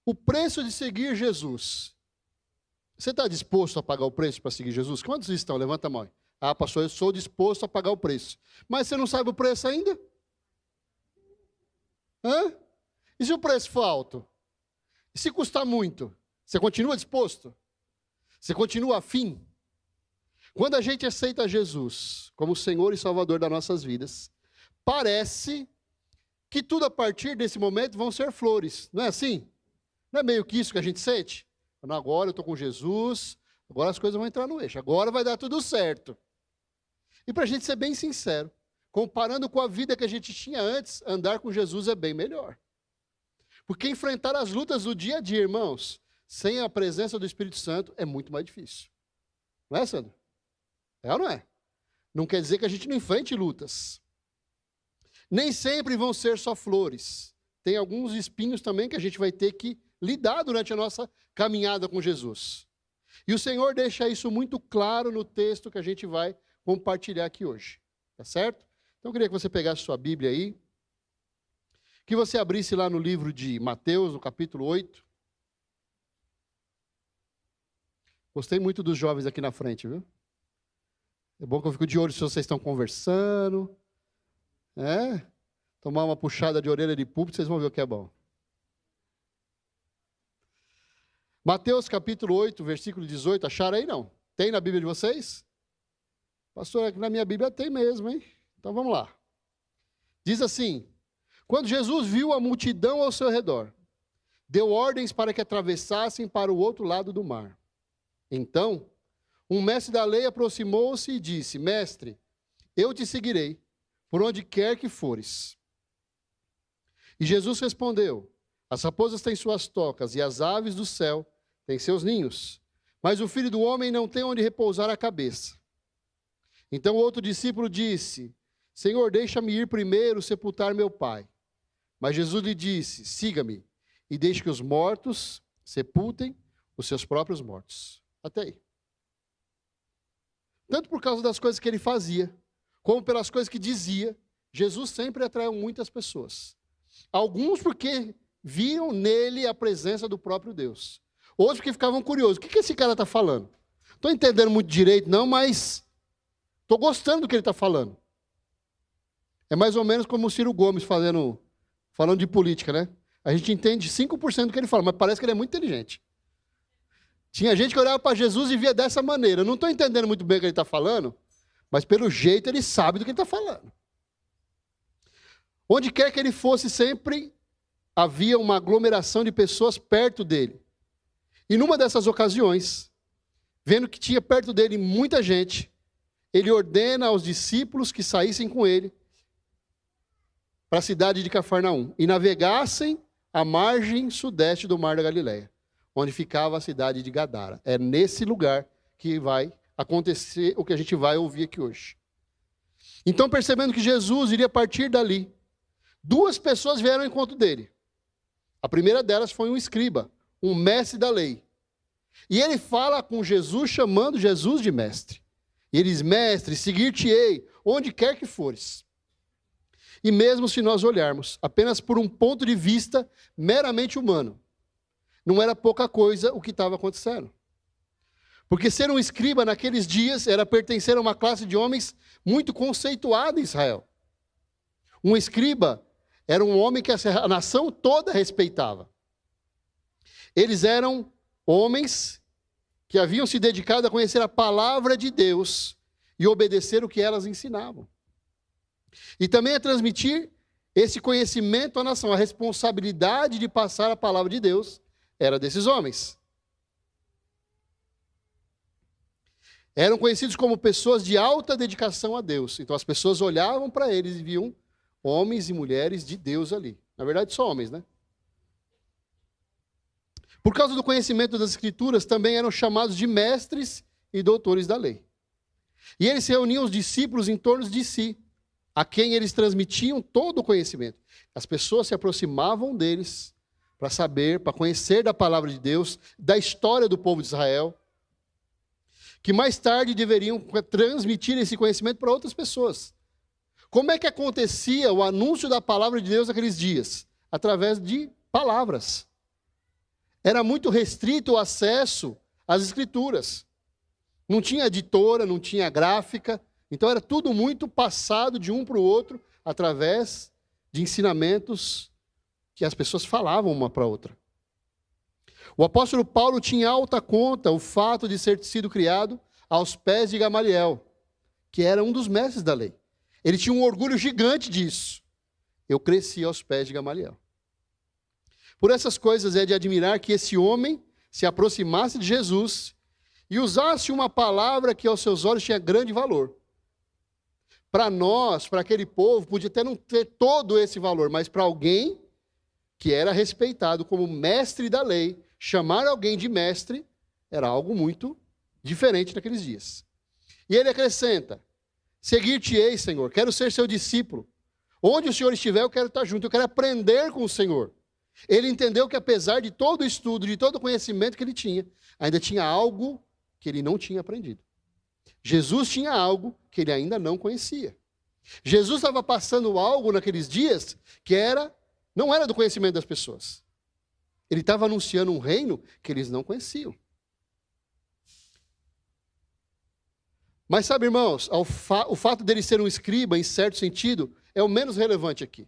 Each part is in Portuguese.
o preço de seguir Jesus. Você está disposto a pagar o preço para seguir Jesus? Quantos estão? Levanta a mão. Ah, pastor, eu sou disposto a pagar o preço. Mas você não sabe o preço ainda? Hã? E se o preço for alto? E se custar muito? Você continua disposto? Você continua afim? Quando a gente aceita Jesus como Senhor e Salvador das nossas vidas, parece que tudo a partir desse momento vão ser flores. Não é assim? Não é meio que isso que a gente sente? Agora eu estou com Jesus, agora as coisas vão entrar no eixo, agora vai dar tudo certo. E para a gente ser bem sincero, comparando com a vida que a gente tinha antes, andar com Jesus é bem melhor. Porque enfrentar as lutas do dia a dia, irmãos, sem a presença do Espírito Santo, é muito mais difícil. Não é, Sandro? É ou não é? Não quer dizer que a gente não enfrente lutas. Nem sempre vão ser só flores. Tem alguns espinhos também que a gente vai ter que lidar durante a nossa caminhada com Jesus. E o Senhor deixa isso muito claro no texto que a gente vai compartilhar aqui hoje. Tá certo? Então eu queria que você pegasse sua Bíblia aí, que você abrisse lá no livro de Mateus, no capítulo 8. Gostei muito dos jovens aqui na frente, viu? É bom que eu fico de olho se vocês estão conversando. Tomar uma puxada de orelha de púlpito, vocês vão ver o que é bom. Mateus capítulo 8, versículo 18, acharam aí não? Tem na Bíblia de vocês? Pastor, aqui na minha Bíblia tem mesmo, hein? Então vamos lá. Diz assim: quando Jesus viu a multidão ao seu redor, deu ordens para que atravessassem para o outro lado do mar. Então, um mestre da lei aproximou-se e disse: Mestre, eu te seguirei, por onde quer que fores. E Jesus respondeu: as raposas têm suas tocas e as aves do céu têm seus ninhos, mas o Filho do Homem não tem onde repousar a cabeça. Então outro discípulo disse: Senhor, deixa-me ir primeiro sepultar meu pai. Mas Jesus lhe disse: siga-me e deixe que os mortos sepultem os seus próprios mortos. Até aí. Tanto por causa das coisas que ele fazia, como pelas coisas que dizia, Jesus sempre atraiu muitas pessoas. Alguns porque viam nele a presença do próprio Deus. Outros porque ficavam curiosos. O que esse cara está falando? Estou entendendo muito direito não, mas estou gostando do que ele está falando. É mais ou menos como o Ciro Gomes falando de política, né? A gente entende 5% do que ele fala, mas parece que ele é muito inteligente. Tinha gente que olhava para Jesus e via dessa maneira. Eu não estou entendendo muito bem o que ele está falando, mas pelo jeito ele sabe do que ele está falando. Onde quer que ele fosse, sempre havia uma aglomeração de pessoas perto dele. E numa dessas ocasiões, vendo que tinha perto dele muita gente, ele ordena aos discípulos que saíssem com ele para a cidade de Cafarnaum e navegassem à margem sudeste do Mar da Galileia, onde ficava a cidade de Gadara. É nesse lugar que vai acontecer o que a gente vai ouvir aqui hoje. Então, percebendo que Jesus iria partir dali, duas pessoas vieram ao encontro dele. A primeira delas foi um escriba, um mestre da lei. E ele fala com Jesus, chamando Jesus de mestre. E ele diz: mestre, seguir-te-ei, onde quer que fores. E mesmo se nós olharmos apenas por um ponto de vista meramente humano, não era pouca coisa o que estava acontecendo. Porque ser um escriba naqueles dias era pertencer a uma classe de homens muito conceituada em Israel. Um escriba era um homem que a nação toda respeitava. Eles eram homens que haviam se dedicado a conhecer a palavra de Deus e obedecer o que elas ensinavam. E também a transmitir esse conhecimento à nação. A responsabilidade de passar a palavra de Deus era desses homens. Eram conhecidos como pessoas de alta dedicação a Deus. Então as pessoas olhavam para eles e viam homens e mulheres de Deus ali. Na verdade, só homens, né? Por causa do conhecimento das Escrituras, também eram chamados de mestres e doutores da lei. E eles reuniam os discípulos em torno de si, a quem eles transmitiam todo o conhecimento. As pessoas se aproximavam deles para saber, para conhecer da palavra de Deus, da história do povo de Israel, que mais tarde deveriam transmitir esse conhecimento para outras pessoas. Como é que acontecia o anúncio da palavra de Deus naqueles dias? Através de palavras. Era muito restrito o acesso às escrituras. Não tinha editora, não tinha gráfica, então era tudo muito passado de um para o outro através de ensinamentos que as pessoas falavam uma para a outra. O apóstolo Paulo tinha alta conta o fato de ter sido criado aos pés de Gamaliel, que era um dos mestres da lei. Ele tinha um orgulho gigante disso. Eu cresci aos pés de Gamaliel. Por essas coisas é de admirar que esse homem se aproximasse de Jesus e usasse uma palavra que aos seus olhos tinha grande valor. Para nós, para aquele povo, podia até não ter todo esse valor, mas para alguém que era respeitado como mestre da lei, chamar alguém de mestre era algo muito diferente naqueles dias. E ele acrescenta: seguir-te-ei, Senhor, quero ser seu discípulo. Onde o Senhor estiver, eu quero estar junto, eu quero aprender com o Senhor. Ele entendeu que apesar de todo o estudo, de todo o conhecimento que ele tinha, ainda tinha algo que ele não tinha aprendido. Jesus tinha algo que ele ainda não conhecia. Jesus estava passando algo naqueles dias que não era do conhecimento das pessoas. Ele estava anunciando um reino que eles não conheciam. Mas sabe, irmãos, o fato dele ser um escriba, em certo sentido, é o menos relevante aqui.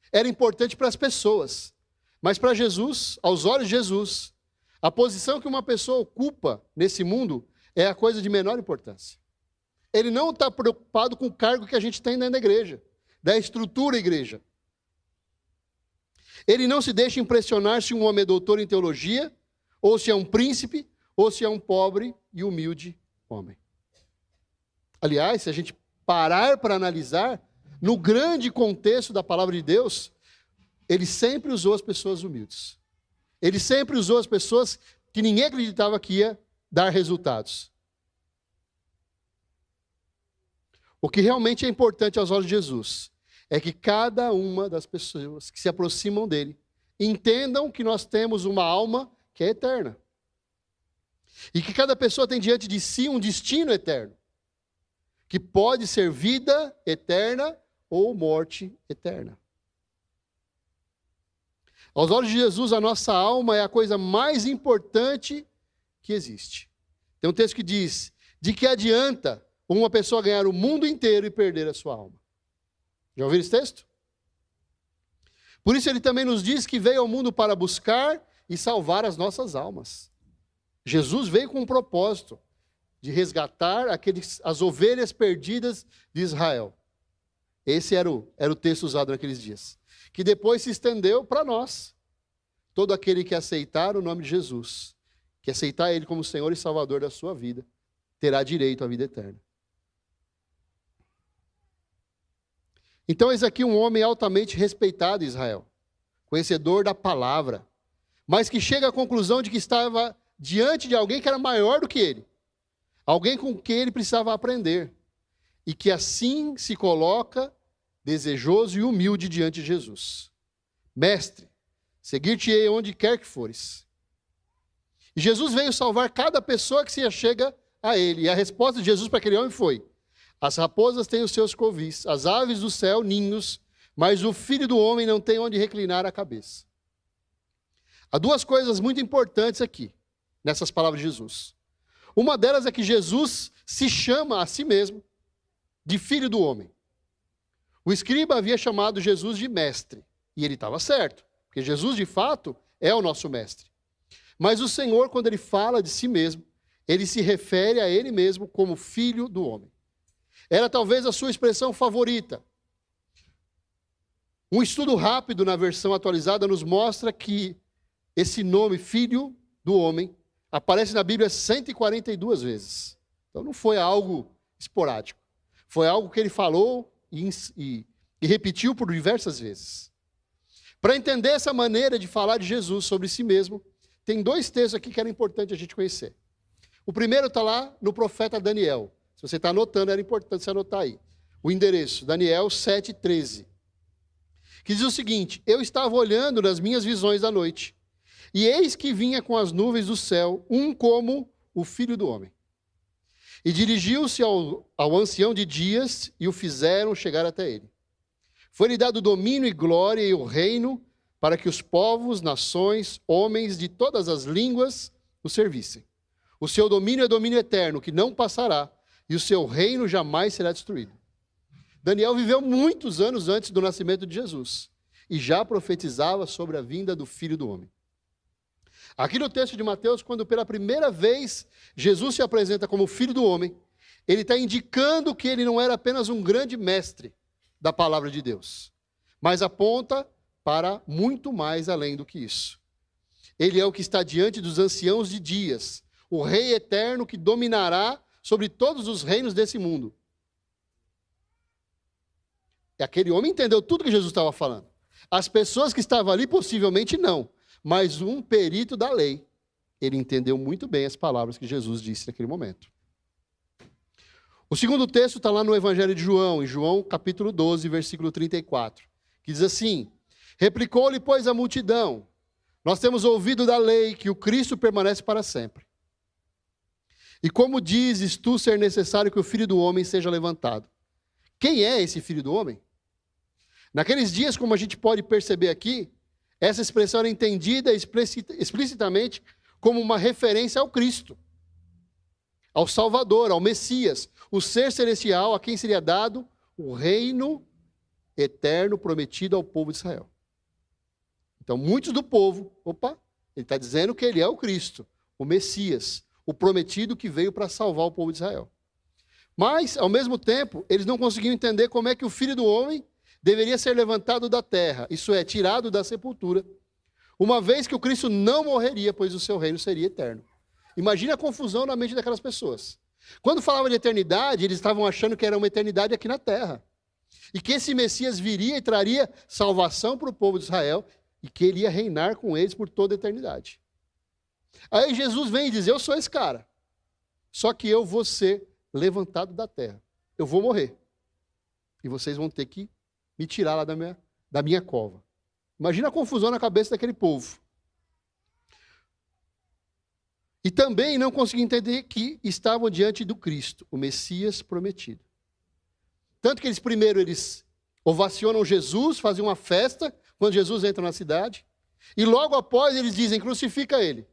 Era importante para as pessoas, mas para Jesus, aos olhos de Jesus, a posição que uma pessoa ocupa nesse mundo é a coisa de menor importância. Ele não está preocupado com o cargo que a gente tem dentro da igreja, da estrutura da igreja. Ele não se deixa impressionar se um homem é doutor em teologia, ou se é um príncipe, ou se é um pobre e humilde homem. Aliás, se a gente parar para analisar, no grande contexto da palavra de Deus, ele sempre usou as pessoas humildes. Ele sempre usou as pessoas que ninguém acreditava que ia dar resultados. O que realmente é importante aos olhos de Jesus é que cada uma das pessoas que se aproximam dele entendam que nós temos uma alma que é eterna. E que cada pessoa tem diante de si um destino eterno, que pode ser vida eterna ou morte eterna. Aos olhos de Jesus, a nossa alma é a coisa mais importante que existe. Tem um texto que diz: de que adianta uma pessoa ganhar o mundo inteiro e perder a sua alma? Já ouviram esse texto? Por isso ele também nos diz que veio ao mundo para buscar e salvar as nossas almas. Jesus veio com um propósito de resgatar as ovelhas perdidas de Israel. Esse era o texto usado naqueles dias. Que depois se estendeu para nós. Todo aquele que aceitar o nome de Jesus, que aceitar Ele como Senhor e Salvador da sua vida, terá direito à vida eterna. Então, eis aqui um homem altamente respeitado em Israel, conhecedor da palavra, mas que chega à conclusão de que estava diante de alguém que era maior do que ele, alguém com quem ele precisava aprender, e que assim se coloca desejoso e humilde diante de Jesus. Mestre, seguir-te-ei onde quer que fores. E Jesus veio salvar cada pessoa que se achega a ele. E a resposta de Jesus para aquele homem foi: as raposas têm os seus covis, as aves do céu ninhos, mas o Filho do Homem não tem onde reclinar a cabeça. Há duas coisas muito importantes aqui, nessas palavras de Jesus. Uma delas é que Jesus se chama a si mesmo de Filho do Homem. O escriba havia chamado Jesus de mestre, e ele estava certo, porque Jesus, de fato, é o nosso mestre. Mas o Senhor, quando ele fala de si mesmo, ele se refere a ele mesmo como Filho do Homem. Era talvez a sua expressão favorita. Um estudo rápido na versão atualizada nos mostra que esse nome, Filho do Homem, aparece na Bíblia 142 vezes. Então não foi algo esporádico. Foi algo que ele falou e repetiu por diversas vezes. Para entender essa maneira de falar de Jesus sobre si mesmo, tem dois textos aqui que era importante a gente conhecer. O primeiro está lá no profeta Daniel. Se você está anotando, era importante você anotar aí. O endereço, Daniel 7,13. Que diz o seguinte: eu estava olhando nas minhas visões da noite, e eis que vinha com as nuvens do céu, um como o Filho do Homem. E dirigiu-se ao ancião de dias, e o fizeram chegar até ele. Foi-lhe dado domínio e glória e o reino para que os povos, nações, homens de todas as línguas o servissem. O seu domínio é domínio eterno, que não passará, e o seu reino jamais será destruído. Daniel viveu muitos anos antes do nascimento de Jesus e já profetizava sobre a vinda do Filho do Homem. Aqui no texto de Mateus, quando pela primeira vez Jesus se apresenta como Filho do Homem, ele está indicando que ele não era apenas um grande mestre da palavra de Deus, mas aponta para muito mais além do que isso. Ele é o que está diante dos anciãos de dias, o Rei eterno que dominará sobre todos os reinos desse mundo. E aquele homem entendeu tudo que Jesus estava falando. As pessoas que estavam ali, possivelmente não, mas um perito da lei, ele entendeu muito bem as palavras que Jesus disse naquele momento. O segundo texto está lá no Evangelho de João, em João capítulo 12, versículo 34, que diz assim: replicou-lhe, pois, a multidão: nós temos ouvido da lei que o Cristo permanece para sempre. E como dizes tu ser necessário que o Filho do Homem seja levantado? Quem é esse Filho do Homem? Naqueles dias, como a gente pode perceber aqui, essa expressão era entendida explicitamente como uma referência ao Cristo, ao Salvador, ao Messias, o ser celestial a quem seria dado o reino eterno prometido ao povo de Israel. Então, muitos do povo, ele está dizendo que ele é o Cristo, o Messias, o prometido que veio para salvar o povo de Israel. Mas, ao mesmo tempo, eles não conseguiam entender como é que o Filho do Homem deveria ser levantado da terra, isso é, tirado da sepultura, uma vez que o Cristo não morreria, pois o seu reino seria eterno. Imagina a confusão na mente daquelas pessoas. Quando falava de eternidade, eles estavam achando que era uma eternidade aqui na terra. E que esse Messias viria e traria salvação para o povo de Israel, e que ele ia reinar com eles por toda a eternidade. Aí Jesus vem e diz: eu sou esse cara, só que eu vou ser levantado da terra. Eu vou morrer. E vocês vão ter que me tirar lá da minha cova. Imagina a confusão na cabeça daquele povo. E também não conseguiam entender que estavam diante do Cristo, o Messias prometido. Tanto que eles ovacionam Jesus, fazem uma festa quando Jesus entra na cidade, e logo após eles dizem: crucifica ele.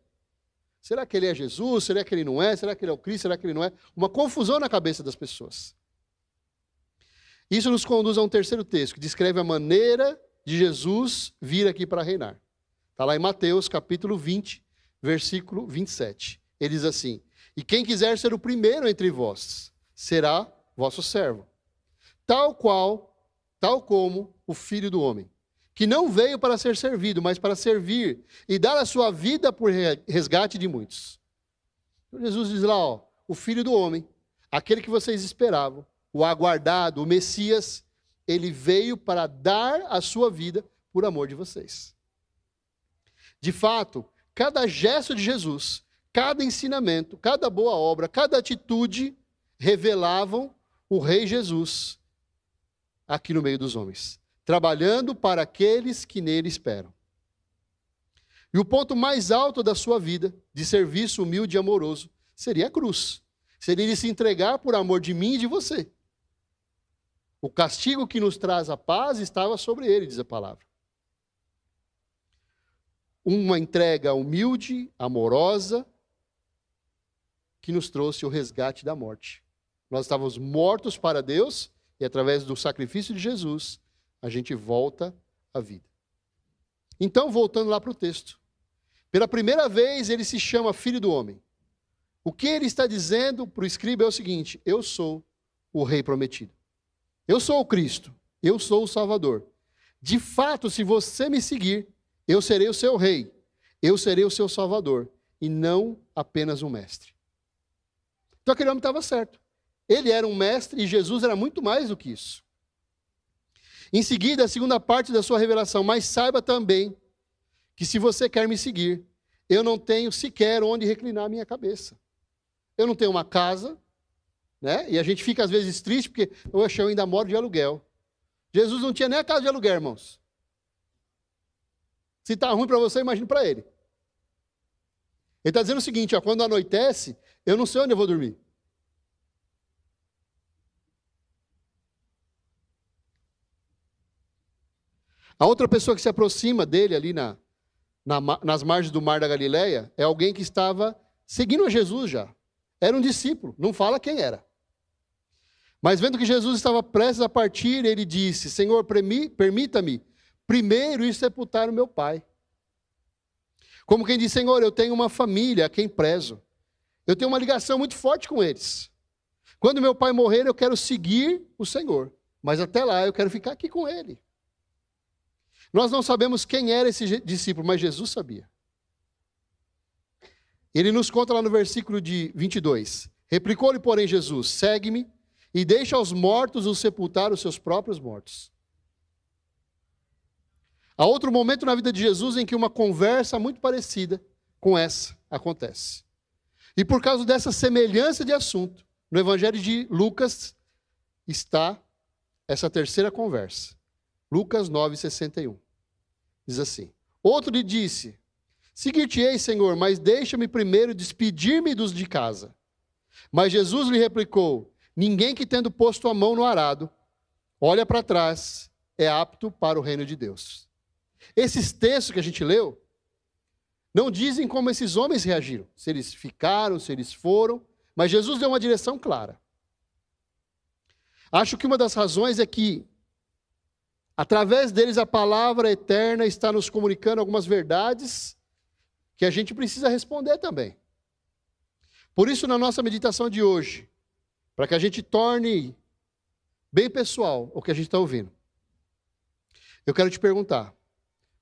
Será que ele é Jesus? Será que ele não é? Será que ele é o Cristo? Será que ele não é? Uma confusão na cabeça das pessoas. Isso nos conduz a um terceiro texto, que descreve a maneira de Jesus vir aqui para reinar. Está lá em Mateus, capítulo 20, versículo 27. Ele diz assim: e quem quiser ser o primeiro entre vós, será vosso servo. Tal como o Filho do Homem, que não veio para ser servido, mas para servir e dar a sua vida por resgate de muitos. Então Jesus diz lá, o Filho do Homem, aquele que vocês esperavam, o aguardado, o Messias, ele veio para dar a sua vida por amor de vocês. De fato, cada gesto de Jesus, cada ensinamento, cada boa obra, cada atitude revelavam o Rei Jesus aqui no meio dos homens, trabalhando para aqueles que nele esperam. E o ponto mais alto da sua vida, de serviço humilde e amoroso, seria a cruz. Seria ele se entregar por amor de mim e de você. O castigo que nos traz a paz estava sobre ele, diz a palavra. Uma entrega humilde, amorosa, que nos trouxe o resgate da morte. Nós estávamos mortos para Deus, e através do sacrifício de Jesus, a gente volta à vida. Então, voltando lá para o texto. Pela primeira vez, ele se chama Filho do Homem. O que ele está dizendo para o escriba é o seguinte: eu sou o Rei prometido. Eu sou o Cristo. Eu sou o Salvador. De fato, se você me seguir, eu serei o seu Rei. Eu serei o seu Salvador. E não apenas um mestre. Então aquele homem estava certo. Ele era um mestre e Jesus era muito mais do que isso. Em seguida, a segunda parte da sua revelação: mas saiba também que se você quer me seguir, eu não tenho sequer onde reclinar a minha cabeça. Eu não tenho uma casa, né? E a gente fica às vezes triste porque eu ainda moro de aluguel. Jesus não tinha nem a casa de aluguel, irmãos. Se está ruim para você, imagine para ele. Ele está dizendo o seguinte: quando anoitece, eu não sei onde eu vou dormir. A outra pessoa que se aproxima dele ali nas margens do mar da Galileia é alguém que estava seguindo a Jesus já. Era um discípulo, não fala quem era. Mas vendo que Jesus estava prestes a partir, ele disse: Senhor, permita-me primeiro ir sepultar o meu pai. Como quem diz: Senhor, eu tenho uma família a quem prezo. Eu tenho uma ligação muito forte com eles. Quando meu pai morrer, eu quero seguir o Senhor. Mas até lá eu quero ficar aqui com ele. Nós não sabemos quem era esse discípulo, mas Jesus sabia. Ele nos conta lá no versículo de 22. Replicou-lhe, porém, Jesus: segue-me e deixa aos mortos os sepultar os seus próprios mortos. Há outro momento na vida de Jesus em que uma conversa muito parecida com essa acontece. E por causa dessa semelhança de assunto, no Evangelho de Lucas está essa terceira conversa. Lucas 9:61. Diz assim: outro lhe disse: seguir-te-ei, Senhor, mas deixa-me primeiro despedir-me dos de casa. Mas Jesus lhe replicou: ninguém que tendo posto a mão no arado, olha para trás, é apto para o reino de Deus. Esses textos que a gente leu, não dizem como esses homens reagiram. Se eles ficaram, se eles foram, mas Jesus deu uma direção clara. Acho que uma das razões é que, através deles, a palavra eterna está nos comunicando algumas verdades que a gente precisa responder também. Por isso, na nossa meditação de hoje, para que a gente torne bem pessoal o que a gente está ouvindo, eu quero te perguntar: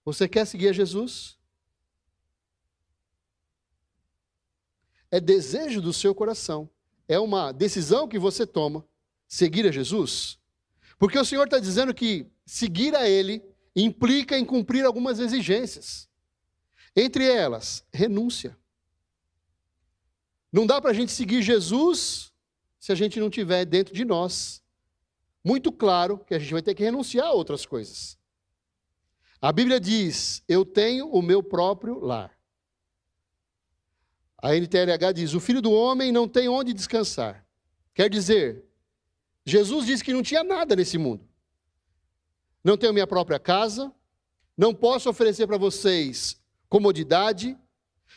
você quer seguir a Jesus? É desejo do seu coração, é uma decisão que você toma, seguir a Jesus? Porque o Senhor está dizendo que seguir a Ele implica em cumprir algumas exigências. Entre elas, renúncia. Não dá para a gente seguir Jesus se a gente não tiver dentro de nós muito claro que a gente vai ter que renunciar a outras coisas. A Bíblia diz: eu tenho o meu próprio lar. A NTLH diz: o Filho do Homem não tem onde descansar. Quer dizer, Jesus disse que não tinha nada nesse mundo. Não tenho minha própria casa, não posso oferecer para vocês comodidade,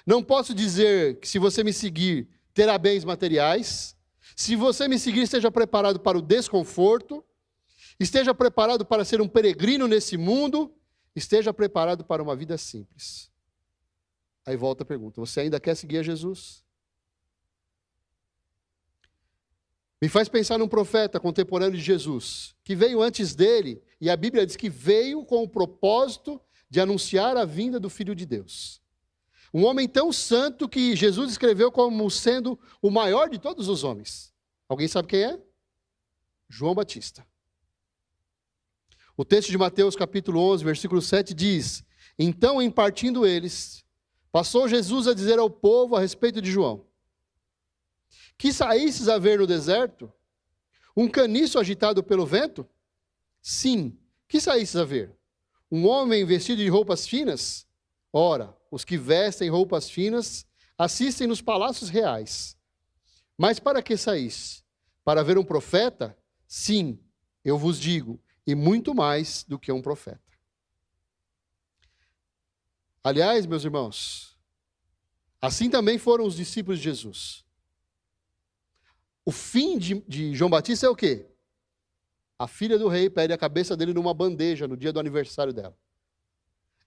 não posso dizer que se você me seguir, terá bens materiais. Se você me seguir, esteja preparado para o desconforto, esteja preparado para ser um peregrino nesse mundo, esteja preparado para uma vida simples. Aí volta a pergunta: você ainda quer seguir a Jesus? Me faz pensar num profeta contemporâneo de Jesus, que veio antes dele, e a Bíblia diz que veio com o propósito de anunciar a vinda do Filho de Deus. Um homem tão santo que Jesus escreveu como sendo o maior de todos os homens. Alguém sabe quem é? João Batista. O texto de Mateus capítulo 11, versículo 7 diz: então, em partindo eles, passou Jesus a dizer ao povo a respeito de João: que saísses a ver no deserto? Um caniço agitado pelo vento? Sim, que saísses a ver? Um homem vestido de roupas finas? Ora, os que vestem roupas finas assistem nos palácios reais. Mas para que saísse? Para ver um profeta? Sim, eu vos digo, e muito mais do que um profeta. Aliás, meus irmãos, assim também foram os discípulos de Jesus. O fim de João Batista é o quê? A filha do rei pede a cabeça dele numa bandeja no dia do aniversário dela.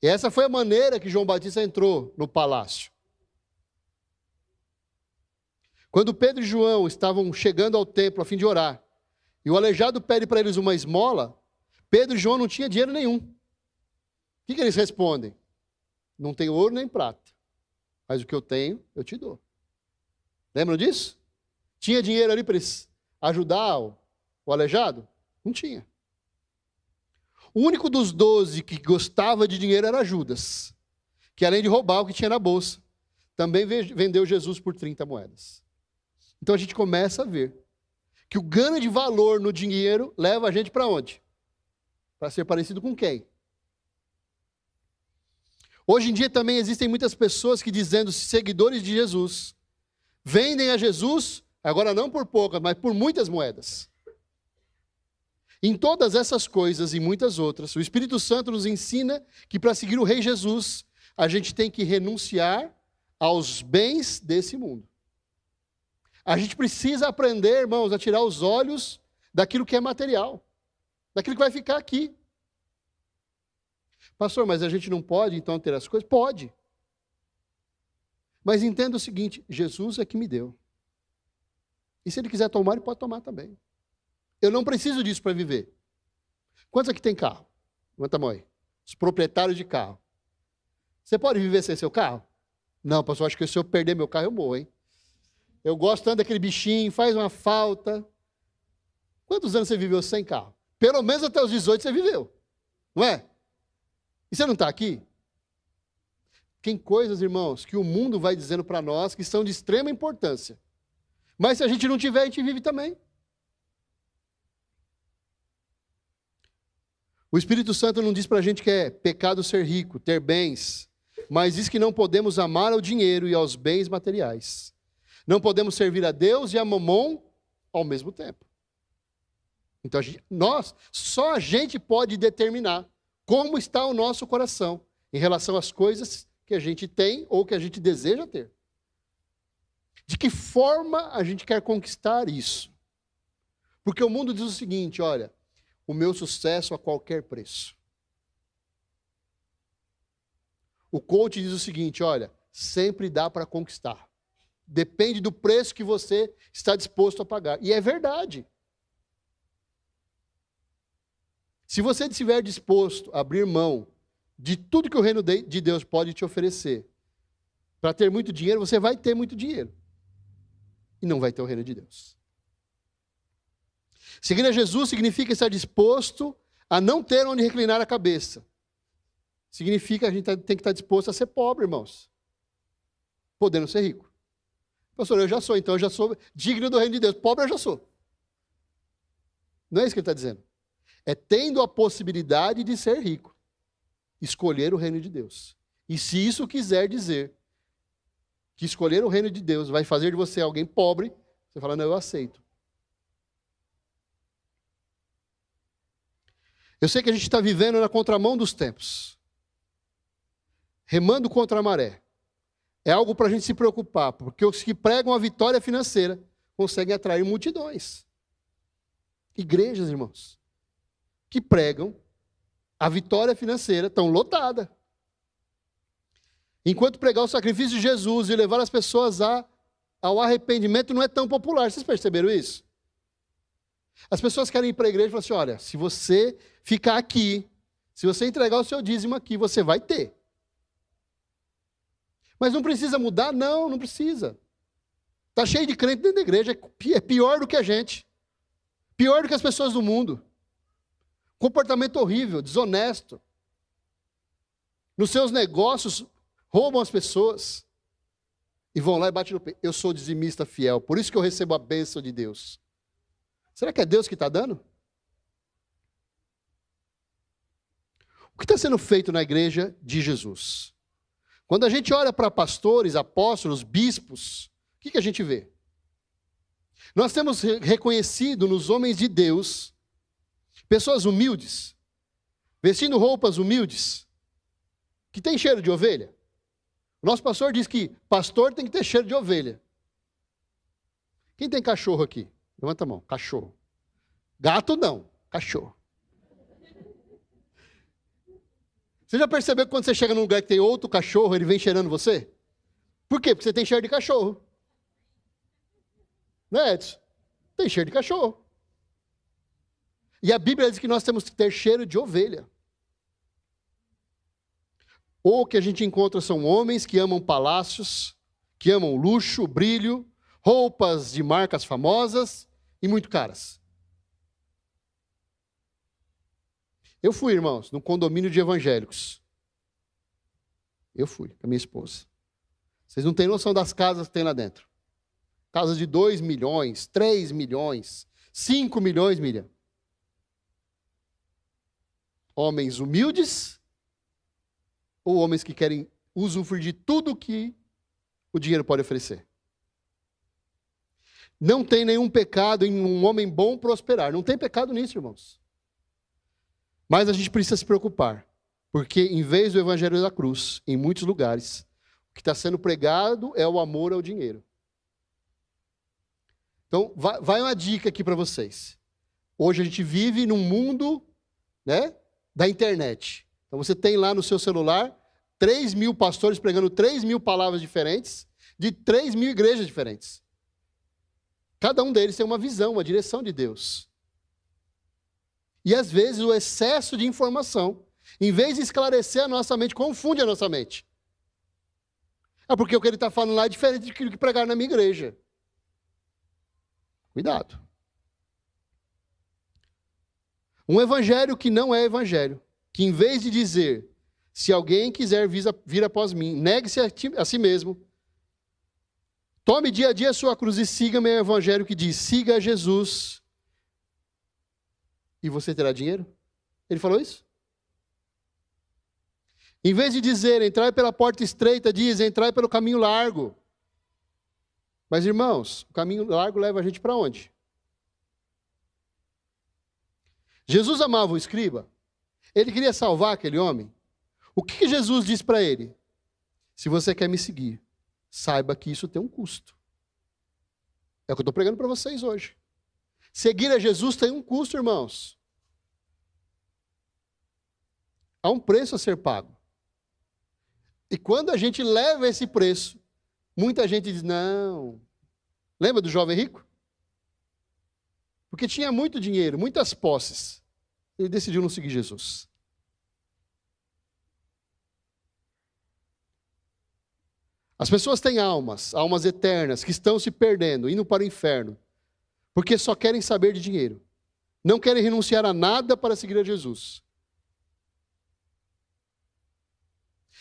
E essa foi a maneira que João Batista entrou no palácio. Quando Pedro e João estavam chegando ao templo a fim de orar, e o aleijado pede para eles uma esmola, Pedro e João não tinham dinheiro nenhum. O que eles respondem? Não tenho ouro nem prata, mas o que eu tenho, eu te dou. Lembram disso? Tinha dinheiro ali para eles ajudar o aleijado? Não tinha. O único dos 12 que gostava de dinheiro era Judas, que além de roubar o que tinha na bolsa, também vendeu Jesus por 30 moedas. Então a gente começa a ver que o ganho de valor no dinheiro leva a gente para onde? Para ser parecido com quem? Hoje em dia também existem muitas pessoas que, dizendo-se seguidores de Jesus, vendem a Jesus, agora não por poucas, mas por muitas moedas. Em todas essas coisas e muitas outras, o Espírito Santo nos ensina que para seguir o Rei Jesus, a gente tem que renunciar aos bens desse mundo. A gente precisa aprender, irmãos, a tirar os olhos daquilo que é material, daquilo que vai ficar aqui. Pastor, mas a gente não pode então ter as coisas? Pode. Mas entenda o seguinte, Jesus é que me deu. E se ele quiser tomar, ele pode tomar também. Eu não preciso disso para viver. Quantos aqui tem carro? Levanta a mão aí. Os proprietários de carro. Você pode viver sem seu carro? Não, pastor, acho que se eu perder meu carro, eu morro, hein? Eu gosto tanto daquele bichinho, faz uma falta. Quantos anos você viveu sem carro? Pelo menos até os 18 você viveu. Não é? E você não está aqui? Tem coisas, irmãos, que o mundo vai dizendo para nós que são de extrema importância. Mas se a gente não tiver, a gente vive também. O Espírito Santo não diz para a gente que é pecado ser rico, ter bens, mas diz que não podemos amar ao dinheiro e aos bens materiais. Não podemos servir a Deus e a Mamon ao mesmo tempo. Então, só a gente pode determinar como está o nosso coração em relação às coisas que a gente tem ou que a gente deseja ter. De que forma a gente quer conquistar isso? Porque o mundo diz o seguinte, olha, o meu sucesso a qualquer preço. O coach diz o seguinte, olha, sempre dá para conquistar. Depende do preço que você está disposto a pagar. E é verdade. Se você estiver disposto a abrir mão de tudo que o reino de Deus pode te oferecer, para ter muito dinheiro, você vai ter muito dinheiro. E não vai ter o reino de Deus. Seguir a Jesus significa estar disposto a não ter onde reclinar a cabeça. Significa que a gente tem que estar disposto a ser pobre, irmãos. Podendo ser rico. Pastor, eu já sou, então eu já sou digno do reino de Deus. Pobre eu já sou. Não é isso que ele está dizendo. É tendo a possibilidade de ser rico. Escolher o reino de Deus. E se isso quiser dizer que escolher o reino de Deus vai fazer de você alguém pobre, você fala, não, eu aceito. Eu sei que a gente está vivendo na contramão dos tempos. Remando contra a maré. É algo para a gente se preocupar, porque os que pregam a vitória financeira conseguem atrair multidões. Igrejas, irmãos, que pregam a vitória financeira estão lotadas. Enquanto pregar o sacrifício de Jesus e levar as pessoas ao arrependimento não é tão popular. Vocês perceberam isso? As pessoas querem ir para a igreja e falar assim, olha, se você ficar aqui, se você entregar o seu dízimo aqui, você vai ter. Mas não precisa mudar? Não, não precisa. Está cheio de crente dentro da igreja, é pior do que a gente. Pior do que as pessoas do mundo. Comportamento horrível, desonesto. Nos seus negócios, roubam as pessoas. E vão lá e batem no peito. Eu sou dizimista fiel, por isso que eu recebo a bênção de Deus. Será que é Deus que está dando? O que está sendo feito na igreja de Jesus? Quando a gente olha para pastores, apóstolos, bispos, o que a gente vê? Nós temos reconhecido nos homens de Deus pessoas humildes, vestindo roupas humildes, que tem cheiro de ovelha. O nosso pastor diz que pastor tem que ter cheiro de ovelha. Quem tem cachorro aqui? Levanta a mão, cachorro. Gato não, cachorro. Você já percebeu que quando você chega num lugar que tem outro cachorro, ele vem cheirando você? Por quê? Porque você tem cheiro de cachorro. Não é, Edson? Tem cheiro de cachorro. E a Bíblia diz que nós temos que ter cheiro de ovelha. Ou o que a gente encontra são homens que amam palácios, que amam luxo, brilho, roupas de marcas famosas e muito caras. Eu fui, irmãos, num condomínio de evangélicos. Eu fui, com a minha esposa. Vocês não têm noção das casas que tem lá dentro. Casas de 2 milhões, 3 milhões, 5 milhões, Miriam. Homens humildes ou homens que querem usufruir de tudo que o dinheiro pode oferecer? Não tem nenhum pecado em um homem bom prosperar. Não tem pecado nisso, irmãos. Mas a gente precisa se preocupar, porque em vez do evangelho da cruz, em muitos lugares, o que está sendo pregado é o amor ao dinheiro. Então, vai uma dica aqui para vocês. Hoje a gente vive num mundo, né, da internet. Então você tem lá no seu celular 3.000 pastores pregando 3.000 palavras diferentes, de 3.000 igrejas diferentes. Cada um deles tem uma visão, uma direção de Deus. E às vezes o excesso de informação, em vez de esclarecer a nossa mente, confunde a nossa mente. É porque o que ele está falando lá é diferente do que pregar na minha igreja. Cuidado. Um evangelho que não é evangelho, que em vez de dizer, se alguém quiser vir após mim, negue-se a si mesmo, tome dia a dia a sua cruz e siga-me, é um evangelho que diz, siga a Jesus e você terá dinheiro. Ele falou isso? Em vez de dizer, entrai pela porta estreita, diz, entrai pelo caminho largo. Mas, irmãos, o caminho largo leva a gente para onde? Jesus amava o escriba. Ele queria salvar aquele homem. O que Jesus disse para ele? Se você quer me seguir, saiba que isso tem um custo. É o que eu estou pregando para vocês hoje. Seguir a Jesus tem um custo, irmãos. Há um preço a ser pago. E quando a gente leva esse preço, muita gente diz, não. Lembra do jovem rico? Porque tinha muito dinheiro, muitas posses. Ele decidiu não seguir Jesus. As pessoas têm almas eternas, que estão se perdendo, indo para o inferno, porque só querem saber de dinheiro. Não querem renunciar a nada para seguir a Jesus.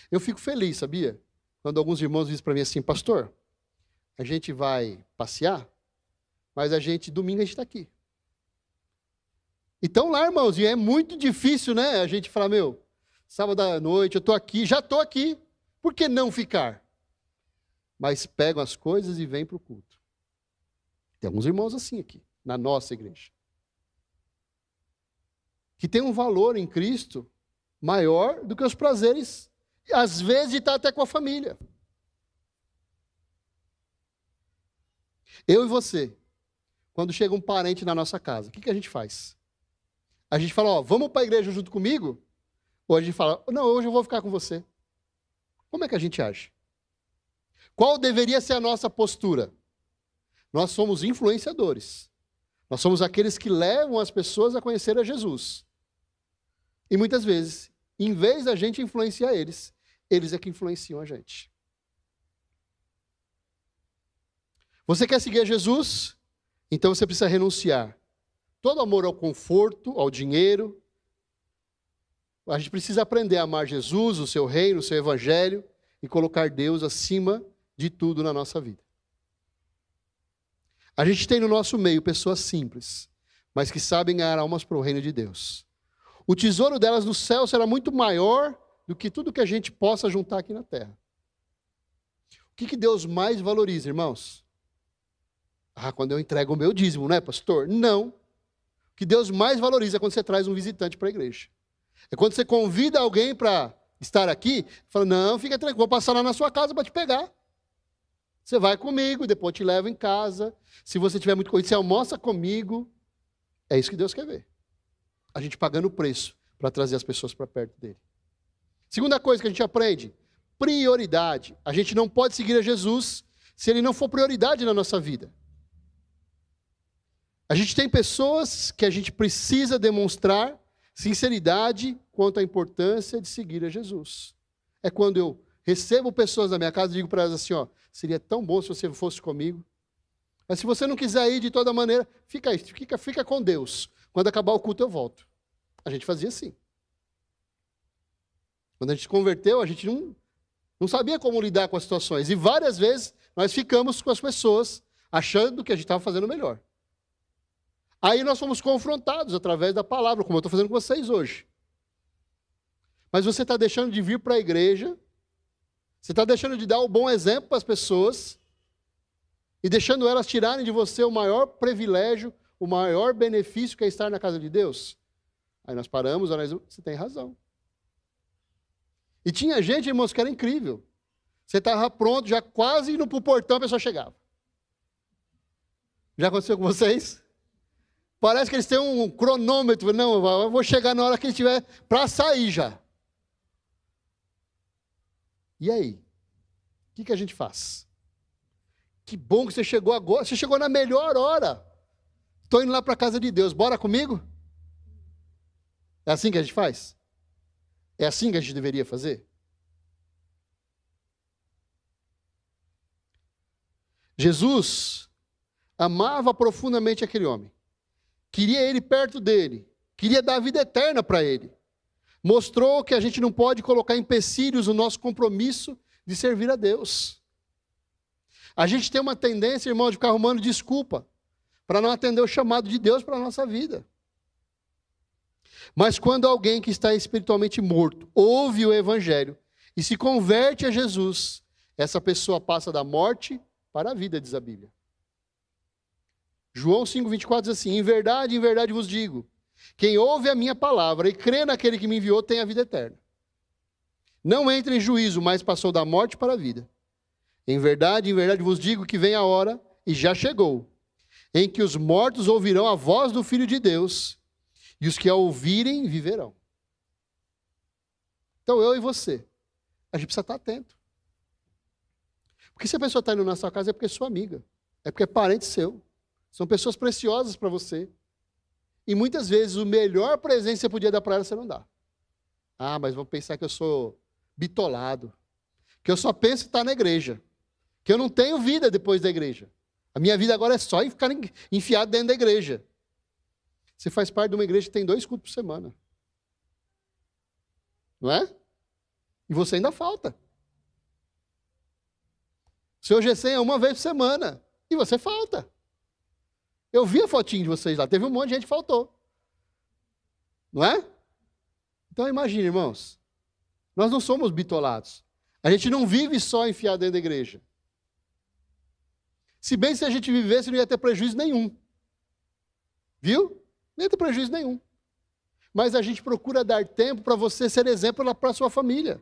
Eu fico feliz, sabia? Quando alguns irmãos dizem para mim assim, pastor, a gente vai passear, mas domingo a gente está aqui. Então lá, irmãos, e é muito difícil, né? A gente falar, sábado à noite eu estou aqui, já estou aqui, por que não ficar? Mas pegam as coisas e vêm para o culto. Tem alguns irmãos assim aqui, na nossa igreja. Que tem um valor em Cristo maior do que os prazeres, às vezes, de estar até com a família. Eu e você, quando chega um parente na nossa casa, o que a gente faz? A gente fala, vamos para a igreja junto comigo? Ou a gente fala, não, hoje eu vou ficar com você. Como é que a gente age? Qual deveria ser a nossa postura? Nós somos influenciadores. Nós somos aqueles que levam as pessoas a conhecer a Jesus. E muitas vezes, em vez da gente influenciar eles é que influenciam a gente. Você quer seguir a Jesus? Então você precisa renunciar. Todo amor ao conforto, ao dinheiro. A gente precisa aprender a amar Jesus, o seu reino, o seu evangelho e colocar Deus acima de tudo na nossa vida. A gente tem no nosso meio pessoas simples, mas que sabem ganhar almas para o reino de Deus. O tesouro delas no céu será muito maior do que tudo que a gente possa juntar aqui na terra. O que Deus mais valoriza, irmãos? Quando eu entrego o meu dízimo, não é, pastor? Não. O que Deus mais valoriza é quando você traz um visitante para a igreja. É quando você convida alguém para estar aqui, fala, não, fica tranquilo, vou passar lá na sua casa para te pegar. Você vai comigo, depois eu te levo em casa. Se você tiver muito coisa, você almoça comigo. É isso que Deus quer ver. A gente pagando o preço para trazer as pessoas para perto dele. Segunda coisa que a gente aprende, prioridade. A gente não pode seguir a Jesus se ele não for prioridade na nossa vida. A gente tem pessoas que a gente precisa demonstrar sinceridade quanto à importância de seguir a Jesus. É quando eu recebo pessoas na minha casa e digo para elas assim, seria tão bom se você fosse comigo. Mas se você não quiser ir de toda maneira, fica aí, fica com Deus. Quando acabar o culto eu volto. A gente fazia assim. Quando a gente se converteu, a gente não sabia como lidar com as situações. E várias vezes nós ficamos com as pessoas achando que a gente estava fazendo melhor. Aí nós fomos confrontados através da palavra, como eu estou fazendo com vocês hoje. Mas você está deixando de vir para a igreja, você está deixando de dar o bom exemplo para as pessoas e deixando elas tirarem de você o maior privilégio, o maior benefício que é estar na casa de Deus. Aí nós paramos, você tem razão. E tinha gente, irmãos, que era incrível. Você estava pronto, já quase indo para o portão, a pessoa chegava. Já aconteceu com vocês? Parece que eles têm um cronômetro. Não, eu vou chegar na hora que ele estiver para sair já. E aí? O que a gente faz? Que bom que você chegou agora. Você chegou na melhor hora. Estou indo lá para a casa de Deus. Bora comigo? É assim que a gente faz? É assim que a gente deveria fazer? Jesus amava profundamente aquele homem. Queria ele perto dele. Queria dar a vida eterna para ele. Mostrou que a gente não pode colocar empecilhos no nosso compromisso de servir a Deus. A gente tem uma tendência, irmão, de ficar arrumando desculpa para não atender o chamado de Deus para a nossa vida. Mas quando alguém que está espiritualmente morto ouve o Evangelho e se converte a Jesus, essa pessoa passa da morte para a vida, diz a Bíblia. João 5,24 diz assim: em verdade vos digo, quem ouve a minha palavra e crê naquele que me enviou tem a vida eterna. Não entra em juízo, mas passou da morte para a vida. Em verdade vos digo que vem a hora, e já chegou, em que os mortos ouvirão a voz do Filho de Deus, e os que a ouvirem viverão. Então eu e você, a gente precisa estar atento. Porque se a pessoa está indo na sua casa é porque é sua amiga, é porque é parente seu. São pessoas preciosas para você. E muitas vezes o melhor presente que você podia dar para ela, você não dá. Ah, mas vão pensar que eu sou bitolado, que eu só penso em estar na igreja, que eu não tenho vida depois da igreja. A minha vida agora é só em ficar enfiado dentro da igreja. Você faz parte de uma igreja que tem 2 cultos por semana. Não é? E você ainda falta. Seu GC é 1 vez por semana. E você falta. Eu vi a fotinho de vocês lá. Teve um monte de gente que faltou. Não é? Então imagine, irmãos. Nós não somos bitolados. A gente não vive só enfiado dentro da igreja. Se bem se a gente vivesse, não ia ter prejuízo nenhum. Viu? Não ia ter prejuízo nenhum. Mas a gente procura dar tempo para você ser exemplo para a sua família.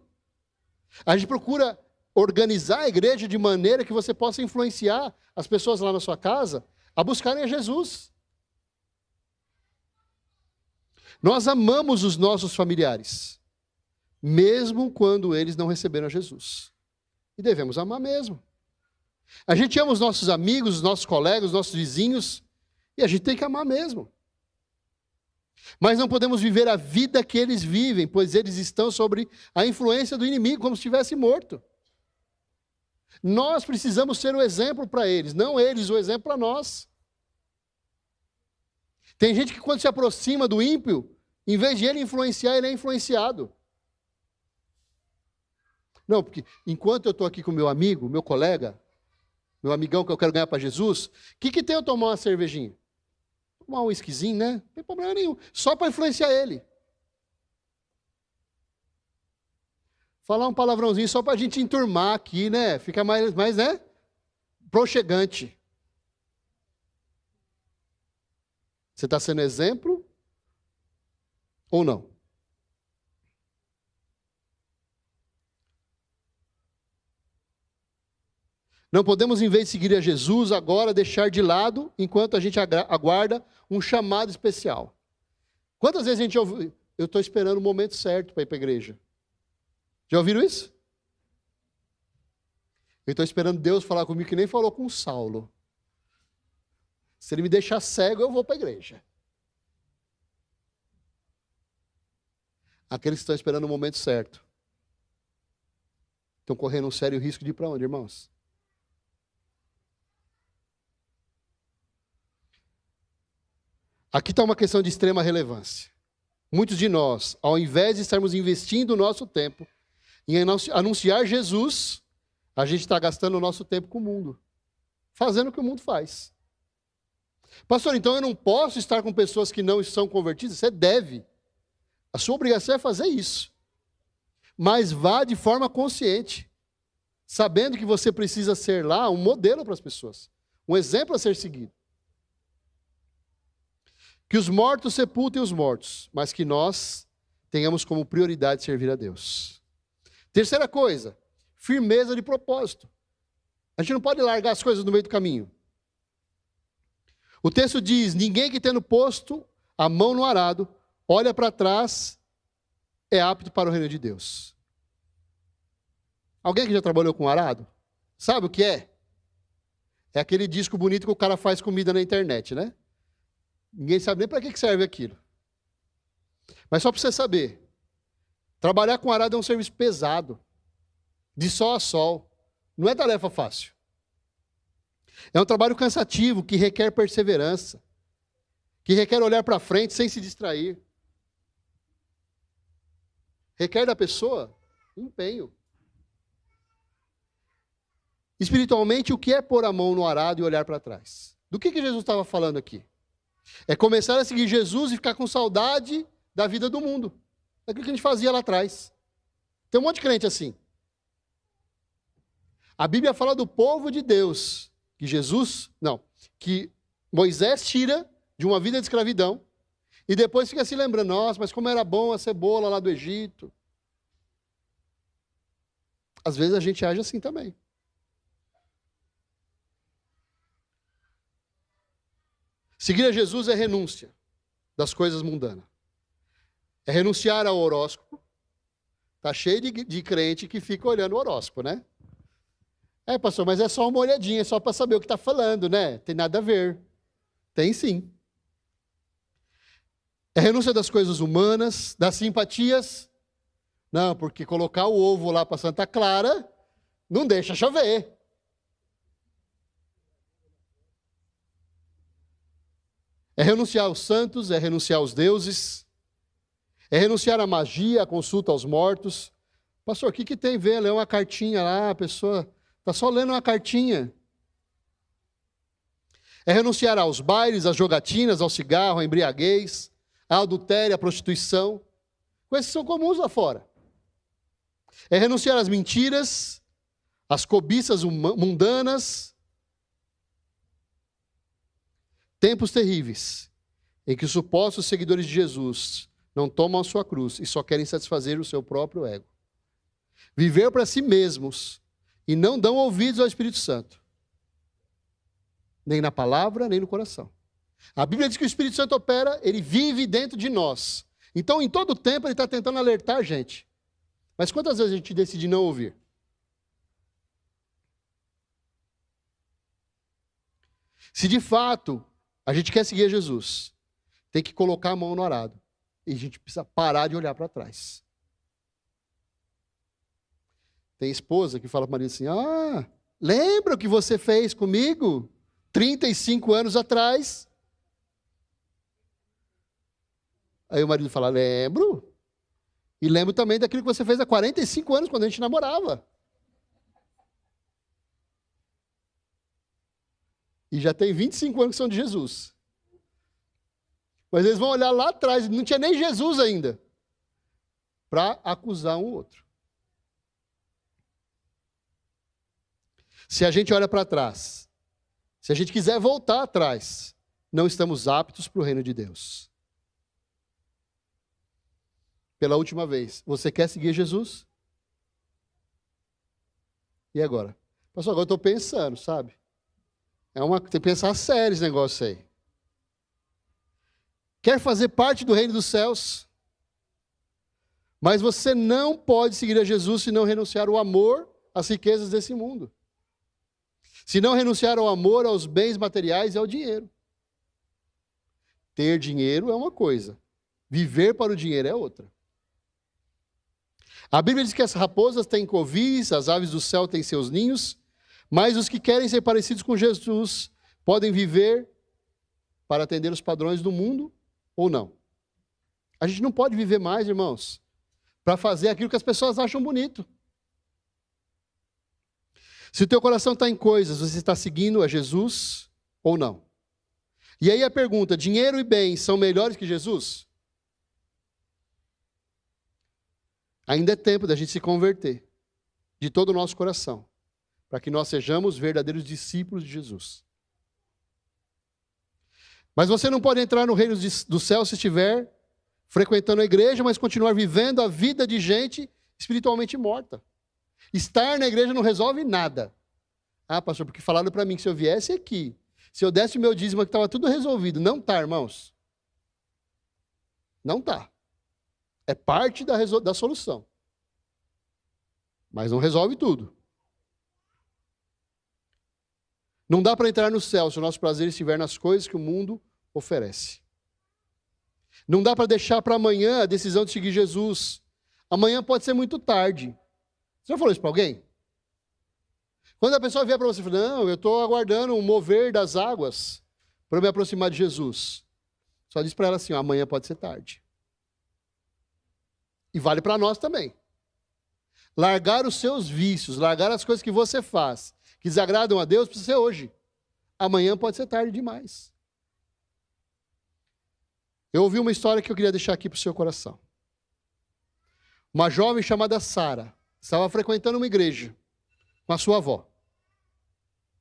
A gente procura organizar a igreja de maneira que você possa influenciar as pessoas lá na sua casa a buscarem a Jesus. Nós amamos os nossos familiares, mesmo quando eles não receberam a Jesus. E devemos amar mesmo. A gente ama os nossos amigos, os nossos colegas, os nossos vizinhos, e a gente tem que amar mesmo. Mas não podemos viver a vida que eles vivem, pois eles estão sob a influência do inimigo, como se estivesse morto. Nós precisamos ser o exemplo para eles, não eles o exemplo para nós. Tem gente que quando se aproxima do ímpio, em vez de ele influenciar, ele é influenciado. Não, porque enquanto eu estou aqui com meu amigo, meu colega, meu amigão que eu quero ganhar para Jesus, o que tem eu tomar uma cervejinha? Tomar um whiskyzinho, né? Não tem problema nenhum. Só para influenciar ele. Falar um palavrãozinho só para a gente enturmar aqui, né? Fica mais né? Prochegante. Você está sendo exemplo ou não? Não podemos, em vez de seguir a Jesus, agora deixar de lado, enquanto a gente aguarda um chamado especial. Quantas vezes a gente ouve, eu estou esperando o momento certo para ir para a igreja? Já ouviram isso? Eu estou esperando Deus falar comigo que nem falou com Saulo. Se ele me deixar cego, eu vou para a igreja. Aqueles que estão esperando o momento certo estão correndo um sério risco de ir para onde, irmãos? Aqui está uma questão de extrema relevância. Muitos de nós, ao invés de estarmos investindo o nosso tempo em anunciar Jesus, a gente está gastando o nosso tempo com o mundo, fazendo o que o mundo faz. Pastor, então eu não posso estar com pessoas que não são convertidas? Você deve. A sua obrigação é fazer isso. Mas vá de forma consciente, sabendo que você precisa ser lá um modelo para as pessoas, um exemplo a ser seguido. Que os mortos sepultem os mortos, mas que nós tenhamos como prioridade servir a Deus. Terceira coisa, firmeza de propósito. A gente não pode largar as coisas no meio do caminho. O texto diz: ninguém que tendo posto a mão no arado, olha para trás, é apto para o reino de Deus. Alguém que já trabalhou com arado? Sabe o que é? É aquele disco bonito que o cara faz comida na internet, né? Ninguém sabe nem para que serve aquilo. Mas só para você saber, trabalhar com arado é um serviço pesado, de sol a sol. Não é tarefa fácil. É um trabalho cansativo, que requer perseverança, que requer olhar para frente sem se distrair. Requer da pessoa empenho. Espiritualmente, o que é pôr a mão no arado e olhar para trás? Do que Jesus estava falando aqui? É começar a seguir Jesus e ficar com saudade da vida do mundo. Daquilo que a gente fazia lá atrás. Tem um monte de crente assim. A Bíblia fala do povo de Deus, que Moisés tira de uma vida de escravidão e depois fica se lembrando: nossa, mas como era bom a cebola lá do Egito. Às vezes a gente age assim também. Seguir a Jesus é renúncia das coisas mundanas. É renunciar ao horóscopo. Está cheio de crente que fica olhando o horóscopo, né? É, pastor, mas é só uma olhadinha, é só para saber o que está falando, né? Tem nada a ver. Tem sim. É renúncia das coisas humanas, das simpatias. Não, porque colocar o ovo lá para Santa Clara não deixa chover. É renunciar aos santos, é renunciar aos deuses, é renunciar à magia, à consulta aos mortos. Pastor, o que tem a ver? Ler uma cartinha lá, a pessoa está só lendo uma cartinha. É renunciar aos bailes, às jogatinas, ao cigarro, à embriaguez, à adultério, à prostituição. Coisas que são comuns lá fora. É renunciar às mentiras, às cobiças mundanas. Tempos terríveis, em que os supostos seguidores de Jesus não tomam a sua cruz e só querem satisfazer o seu próprio ego. Viver para si mesmos e não dão ouvidos ao Espírito Santo. Nem na palavra, nem no coração. A Bíblia diz que o Espírito Santo opera, ele vive dentro de nós. Então, em todo tempo, ele está tentando alertar a gente. Mas quantas vezes a gente decide não ouvir? Se de fato a gente quer seguir Jesus, tem que colocar a mão no arado. E a gente precisa parar de olhar para trás. Tem esposa que fala para o marido assim: ah, lembra o que você fez comigo 35 anos atrás? Aí o marido fala: lembro. E lembro também daquilo que você fez há 45 anos, quando a gente namorava. E já tem 25 anos que são de Jesus. Mas eles vão olhar lá atrás, não tinha nem Jesus ainda, para acusar um outro. Se a gente olha para trás, se a gente quiser voltar atrás, não estamos aptos para o reino de Deus. Pela última vez, você quer seguir Jesus? E agora? Pastor, agora eu estou pensando, sabe? Tem que pensar sério esse negócio aí. Quer fazer parte do reino dos céus? Mas você não pode seguir a Jesus se não renunciar ao amor às riquezas desse mundo. Se não renunciar ao amor, aos bens materiais e ao dinheiro. Ter dinheiro é uma coisa. Viver para o dinheiro é outra. A Bíblia diz que as raposas têm covis, as aves do céu têm seus ninhos, mas os que querem ser parecidos com Jesus podem viver para atender os padrões do mundo ou não. A gente não pode viver mais, irmãos, para fazer aquilo que as pessoas acham bonito. Se o teu coração está em coisas, você está seguindo a Jesus ou não? E aí a pergunta: dinheiro e bens são melhores que Jesus? Ainda é tempo da gente se converter de todo o nosso coração, para que nós sejamos verdadeiros discípulos de Jesus. Mas você não pode entrar no reino do céu se estiver frequentando a igreja, mas continuar vivendo a vida de gente espiritualmente morta. Estar na igreja não resolve nada. Ah, pastor, porque falaram para mim que se eu viesse aqui, se eu desse o meu dízimo que estava tudo resolvido. Não está, irmãos. Não está. É parte da solução. Mas não resolve tudo. Não dá para entrar no céu se o nosso prazer estiver nas coisas que o mundo oferece. Não dá para deixar para amanhã a decisão de seguir Jesus. Amanhã pode ser muito tarde. Você já falou isso para alguém? Quando a pessoa vier para você e fala, não, eu estou aguardando um mover das águas para eu me aproximar de Jesus. Só diz para ela assim, amanhã pode ser tarde. E vale para nós também. Largar os seus vícios, largar as coisas que você faz, que desagradam a Deus, precisa ser hoje. Amanhã pode ser tarde demais. Eu ouvi uma história que eu queria deixar aqui para o seu coração. Uma jovem chamada Sara estava frequentando uma igreja com a sua avó.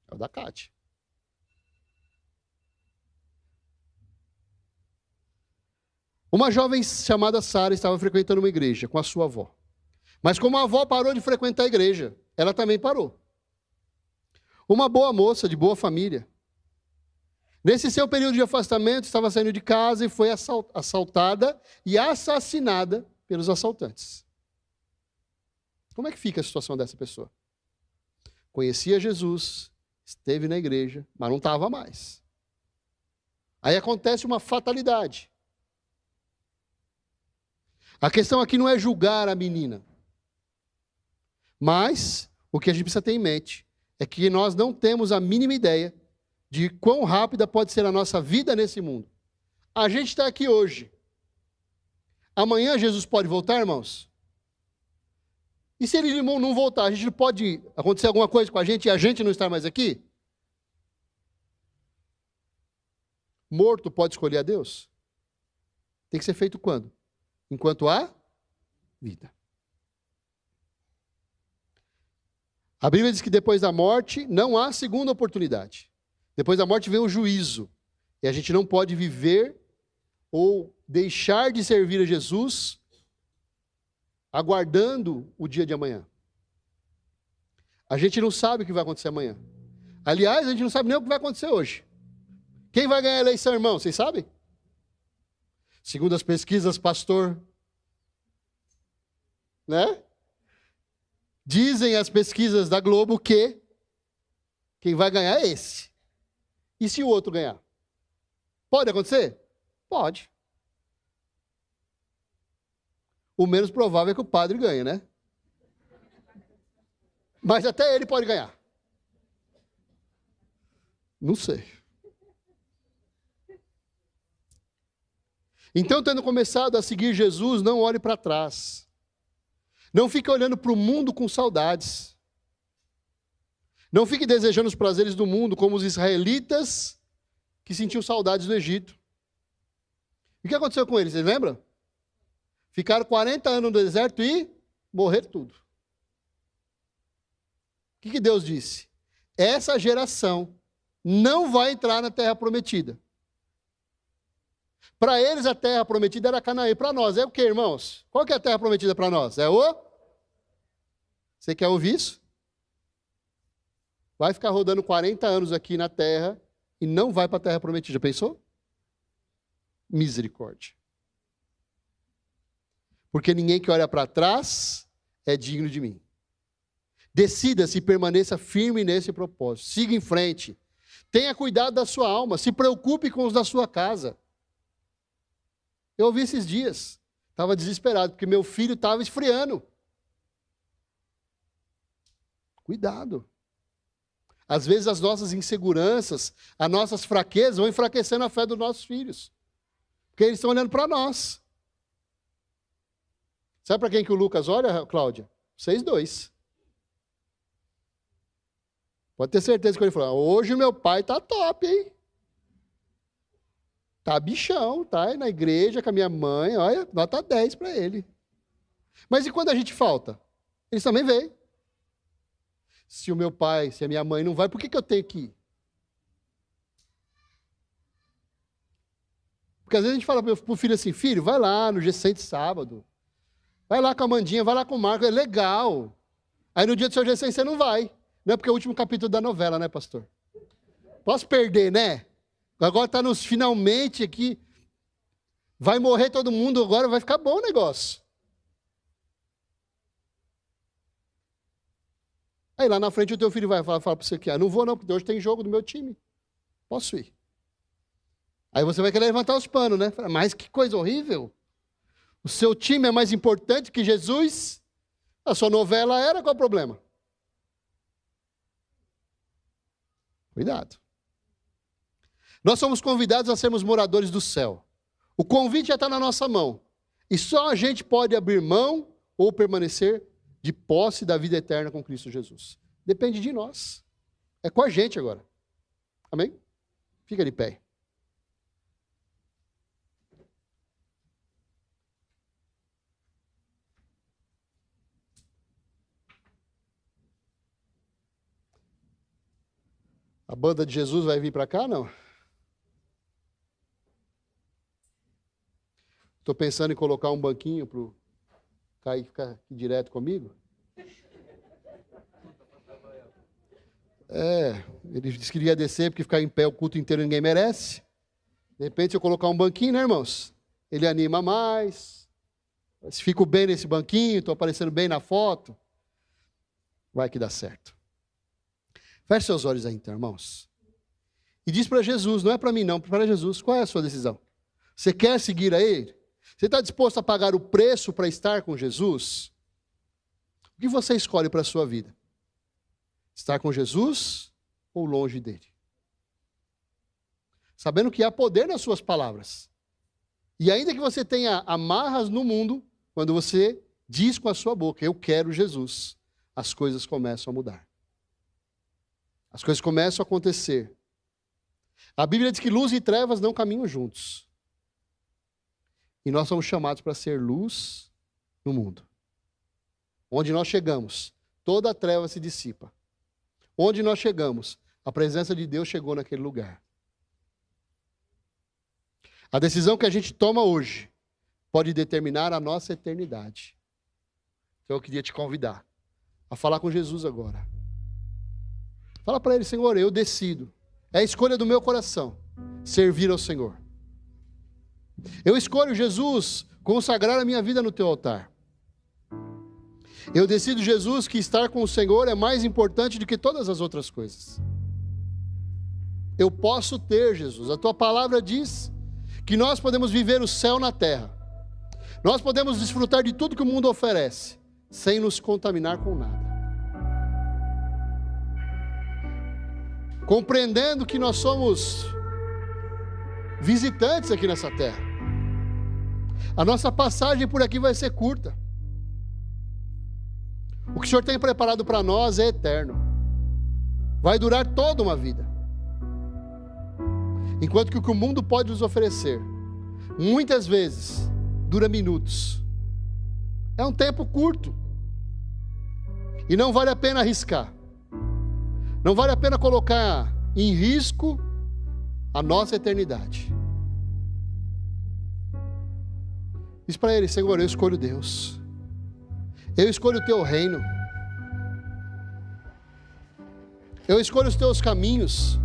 É o da Cátia. Uma jovem chamada Sara estava frequentando uma igreja com a sua avó. Mas como a avó parou de frequentar a igreja, ela também parou. Uma boa moça, de boa família. Nesse seu período de afastamento, estava saindo de casa e foi assaltada e assassinada pelos assaltantes. Como é que fica a situação dessa pessoa? Conhecia Jesus, esteve na igreja, mas não estava mais. Aí acontece uma fatalidade. A questão aqui não é julgar a menina. Mas o que a gente precisa ter em mente é que nós não temos a mínima ideia de quão rápida pode ser a nossa vida nesse mundo. A gente está aqui hoje. Amanhã Jesus pode voltar, irmãos? E se ele não voltar, a gente pode acontecer alguma coisa com a gente e a gente não estar mais aqui? Morto pode escolher a Deus? Tem que ser feito quando? Enquanto há vida. A Bíblia diz que depois da morte não há segunda oportunidade. Depois da morte vem o juízo. E a gente não pode viver ou deixar de servir a Jesus aguardando o dia de amanhã. A gente não sabe o que vai acontecer amanhã. Aliás, a gente não sabe nem o que vai acontecer hoje. Quem vai ganhar a eleição, irmão? Vocês sabem? Segundo as pesquisas, pastor, né? Dizem as pesquisas da Globo que quem vai ganhar é esse. E se o outro ganhar? Pode acontecer? Pode. O menos provável é que o padre ganhe, né? Mas até ele pode ganhar. Não sei. Então, tendo começado a seguir Jesus, não olhe para trás. Não fique olhando para o mundo com saudades. Não fique desejando os prazeres do mundo, como os israelitas que sentiam saudades do Egito. E o que aconteceu com eles? Vocês lembram? Ficaram 40 anos no deserto e morreram tudo. O que Deus disse? Essa geração não vai entrar na terra prometida. Para eles a terra prometida era Canaã. Para nós é o que, irmãos? Qual que é a terra prometida para nós? É o... Você quer ouvir isso? Vai ficar rodando 40 anos aqui na terra e não vai para a terra prometida. Pensou? Misericórdia. Porque ninguém que olha para trás é digno de mim. Decida-se e permaneça firme nesse propósito. Siga em frente. Tenha cuidado da sua alma. Se preocupe com os da sua casa. Eu ouvi esses dias. Estava desesperado, porque meu filho estava esfriando. Cuidado. Às vezes as nossas inseguranças, as nossas fraquezas vão enfraquecendo a fé dos nossos filhos. Porque eles estão olhando para nós. Sabe para quem que o Lucas olha, Cláudia? Vocês dois. Pode ter certeza que ele falou, hoje meu pai está top, hein? Tá bichão, tá aí na igreja com a minha mãe, olha, nota 10 para ele. Mas e quando a gente falta? Eles também veem. Se o meu pai, se a minha mãe não vai, por que eu tenho que ir? Porque às vezes a gente fala pro filho assim, filho, vai lá no G100 de sábado. Vai lá com a Amandinha, vai lá com o Marco, é legal. Aí no dia do seu G100 você não vai. Não é porque é o último capítulo da novela, né, pastor? Posso perder, né? Agora está nos finalmente aqui. Vai morrer todo mundo, agora vai ficar bom o negócio. Aí lá na frente o teu filho vai falar para você que não vou não, porque hoje tem jogo do meu time. Posso ir. Aí você vai querer levantar os panos, né? Mas que coisa horrível. O seu time é mais importante que Jesus? A sua novela era, qual é o problema? Cuidado. Nós somos convidados a sermos moradores do céu. O convite já está na nossa mão. E só a gente pode abrir mão ou permanecer de posse da vida eterna com Cristo Jesus. Depende de nós. É com a gente agora. Amém? Fica de pé. A banda de Jesus vai vir para cá, não? Estou pensando em colocar um banquinho para o Kaique ficar aqui direto comigo. Ele disse que ia descer porque ficar em pé o culto inteiro ninguém merece. De repente, se eu colocar um banquinho, né, irmãos? Ele anima mais. Se fico bem nesse banquinho, estou aparecendo bem na foto, vai que dá certo. Feche seus olhos aí, então, irmãos. E diz para Jesus, não é para mim não, para Jesus, qual é a sua decisão? Você quer seguir a Ele? Você está disposto a pagar o preço para estar com Jesus? O que você escolhe para a sua vida? Estar com Jesus ou longe dele? Sabendo que há poder nas suas palavras. E ainda que você tenha amarras no mundo, quando você diz com a sua boca, eu quero Jesus, as coisas começam a mudar. As coisas começam a acontecer. A Bíblia diz que luz e trevas não caminham juntos. E nós somos chamados para ser luz no mundo. Onde nós chegamos, toda a treva se dissipa. Onde nós chegamos, a presença de Deus chegou naquele lugar. A decisão que a gente toma hoje pode determinar a nossa eternidade. Então eu queria te convidar a falar com Jesus agora. Fala para Ele, Senhor, eu decido. É a escolha do meu coração, servir ao Senhor. Eu escolho, Jesus, consagrar a minha vida no Teu altar. Eu decido, Jesus, que estar com o Senhor é mais importante do que todas as outras coisas. Eu posso ter, Jesus. A Tua palavra diz que nós podemos viver o céu na terra. Nós podemos desfrutar de tudo que o mundo oferece, sem nos contaminar com nada. Compreendendo que nós somos visitantes aqui nessa terra. A nossa passagem por aqui vai ser curta. O que o Senhor tem preparado para nós é eterno. Vai durar toda uma vida. Enquanto que o que o mundo pode nos oferecer, muitas vezes, dura minutos. É um tempo curto. E não vale a pena arriscar. Não vale a pena colocar em risco a nossa eternidade. Diz para Ele, Senhor, eu escolho Deus. Eu escolho o Teu reino. Eu escolho os Teus caminhos.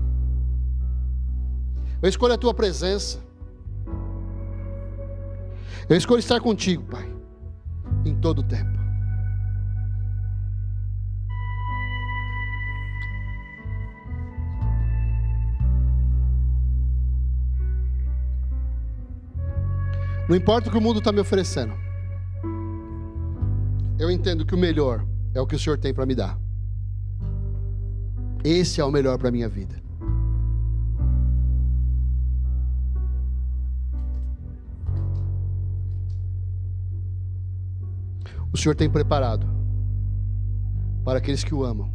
Eu escolho a Tua presença. Eu escolho estar contigo, Pai, em todo o tempo. Não importa o que o mundo está me oferecendo. Eu entendo que o melhor é o que o Senhor tem para me dar. Esse é o melhor para a minha vida. O Senhor tem preparado para aqueles que o amam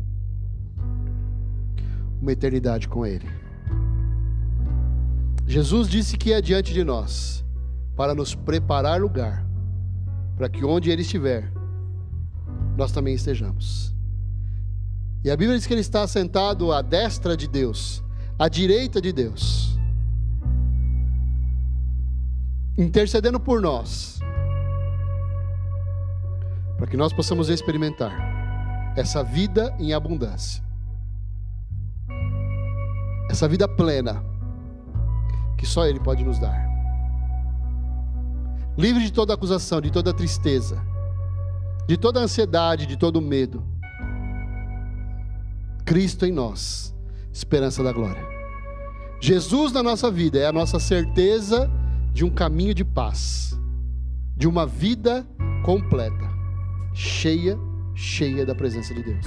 uma eternidade com Ele. Jesus disse que é diante de nós para nos preparar lugar, para que onde Ele estiver, nós também estejamos. E a Bíblia diz que Ele está sentado à destra de Deus, à direita de Deus. intercedendo por nós, para que nós possamos experimentar essa vida em abundância, essa vida plena que só Ele pode nos dar, livre de toda acusação, de toda tristeza, de toda ansiedade, de todo medo. Cristo em nós, esperança da glória. Jesus na nossa vida é a nossa certeza de um caminho de paz, de uma vida completa, cheia da presença de Deus.